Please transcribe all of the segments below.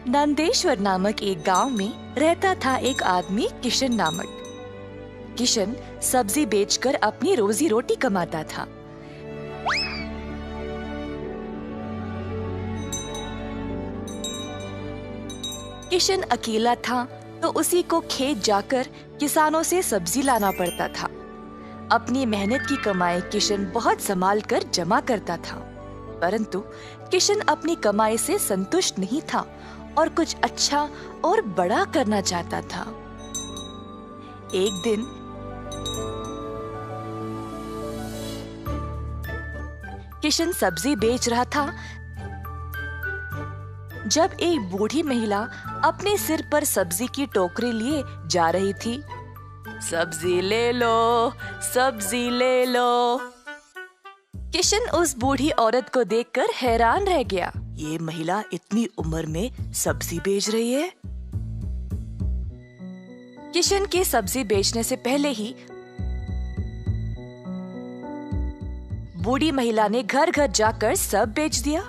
नंदेश्वर नामक एक गांव में रहता था एक आदमी किशन नामक। किशन सब्जी बेचकर अपनी रोजी रोटी कमाता था। किशन अकेला था तो उसी को खेत जाकर किसानों से सब्जी लाना पड़ता था। अपनी मेहनत की कमाई किशन बहुत संभाल कर जमा करता था, परंतु किशन अपनी कमाई से संतुष्ट नहीं था और कुछ अच्छा और बड़ा करना चाहता था। एक दिन किशन सब्जी बेच रहा था जब एक बूढ़ी महिला अपने सिर पर सब्जी की टोकरी लिए जा रही थी। सब्जी ले लो, सब्जी ले लो। किशन उस बूढ़ी औरत को देखकर हैरान रह गया। ये महिला इतनी उम्र में सब्जी बेच रही है। किशन के सब्जी बेचने से पहले ही बूढ़ी महिला ने घर घर जाकर सब बेच दिया।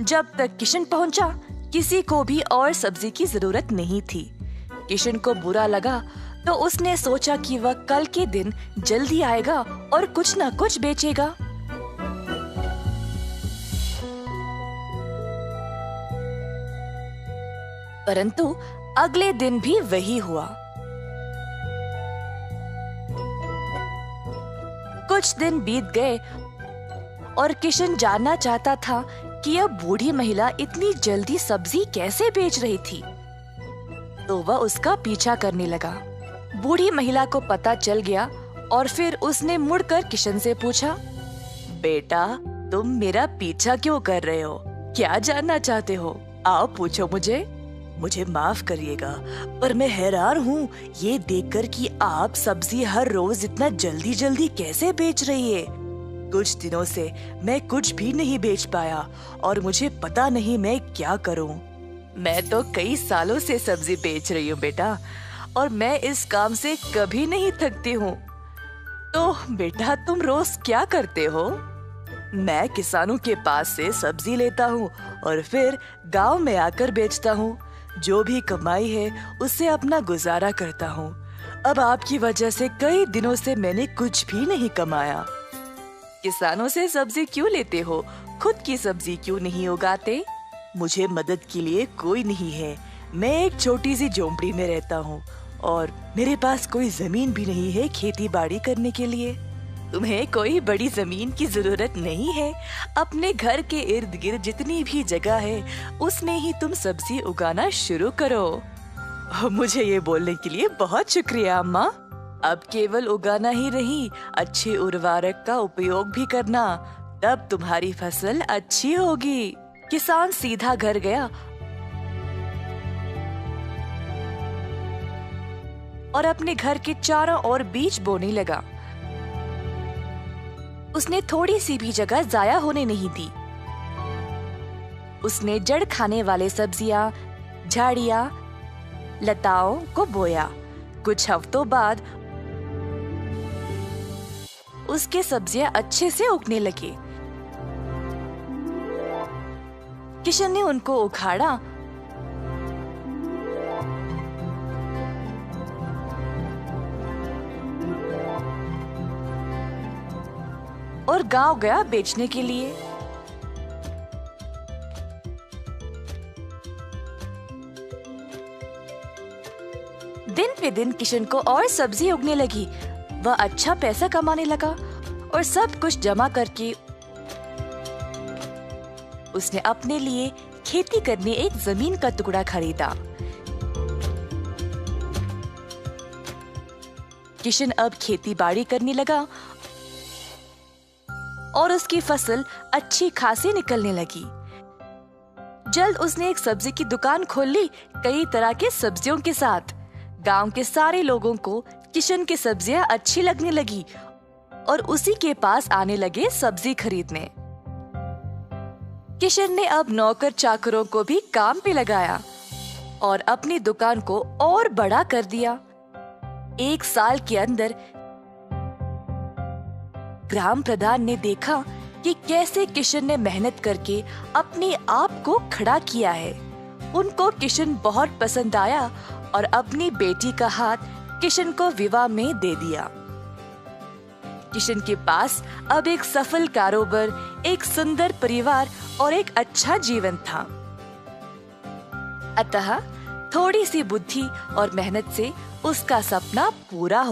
जब तक किशन पहुंचा, किसी को भी और सब्जी की जरूरत नहीं थी। किशन को बुरा लगा तो उसने सोचा कि वह कल के दिन जल्दी आएगा और कुछ न कुछ बेचेगा। परंतु अगले दिन भी वही हुआ। कुछ दिन बीत गए और किशन जानना चाहता था कि यह बूढ़ी महिला इतनी जल्दी सब्जी कैसे बेच रही थी, तो वह उसका पीछा करने लगा। बूढ़ी महिला को पता चल गया और फिर उसने मुड़कर किशन से पूछा, बेटा, तुम मेरा पीछा क्यों कर रहे हो? क्या जानना चाहते हो? आओ पूछो मुझे। मुझे माफ करिएगा, पर मैं हैरान हूँ ये देखकर कि आप सब्जी हर रोज इतना जल्दी जल्दी कैसे बेच रही है। कुछ दिनों से मैं कुछ भी नहीं बेच पाया और मुझे पता नहीं मैं क्या करूं। मैं तो कई सालों से सब्जी बेच रही हूँ बेटा, और मैं इस काम से कभी नहीं थकती हूँ। तो बेटा, तुम रोज क्या करते हो? मैं किसानों के पास से सब्जी लेता हूँ और फिर गांव में आकर बेचता हूँ। जो भी कमाई है उससे अपना गुजारा करता हूँ। अब आपकी वजह से कई दिनों से मैंने कुछ भी नहीं कमाया। किसानों से सब्जी क्यों लेते हो? खुद की सब्जी क्यों नहीं उगाते? मुझे मदद के लिए कोई नहीं है। मैं एक छोटी सी झोंपड़ी में रहता हूँ और मेरे पास कोई जमीन भी नहीं है खेती बाड़ी करने के लिए। तुम्हें कोई बड़ी जमीन की जरूरत नहीं है। अपने घर के इर्द गिर्द जितनी भी जगह है उसमें ही तुम सब्जी उगाना शुरू करो। मुझे ये बोलने के लिए बहुत शुक्रिया अम्मा। अब केवल उगाना ही नहीं, अच्छे उर्वरक का उपयोग भी करना, तब तुम्हारी फसल अच्छी होगी। किसान सीधा घर गया और अपने घर के चारों ओर बीज बोने लगा। उसने थोड़ी सी भी जगह जाया होने नहीं दी। उसने जड़ खाने वाले सब्जियां, झाड़ियां, लताओं को बोया। कुछ हफ्तों बाद उसके सब्जियां अच्छे से उगने लगी। किशन ने उनको उखाड़ा और गांव गया बेचने के लिए। दिन पे दिन किशन को और सब्जी उगने लगी। वह अच्छा पैसा कमाने लगा और सब कुछ जमा करके उसने अपने लिए खेती करने एक जमीन का टुकड़ा खरीदा। किशन अब खेती बाड़ी करने लगा और उसकी फसल अच्छी खासी निकलने लगी। जल्द उसने एक सब्जी की दुकान खोल ली, कई तरह के सब्जियों के साथ। गांव के सारे लोगों को किशन की सब्जियां अच्छी लगने लगी और उसी के पास आने लगे सब्जी खरीदने। किशन ने अब नौकर चाकरों को भी काम पे लगाया और अपनी दुकान को और बड़ा कर दिया। एक साल के अंदर ग्राम प्रधान ने देखा कि कैसे किशन ने मेहनत करके अपने आप को खड़ा किया है। उनको किशन बहुत पसंद आया और अपनी बेटी का हाथ किशन को विवाह में दे दिया। किशन के पास अब एक सफल कारोबार, एक सुंदर परिवार और एक अच्छा जीवन था। अतः थोड़ी सी बुद्धि और मेहनत से उसका सपना पूरा हो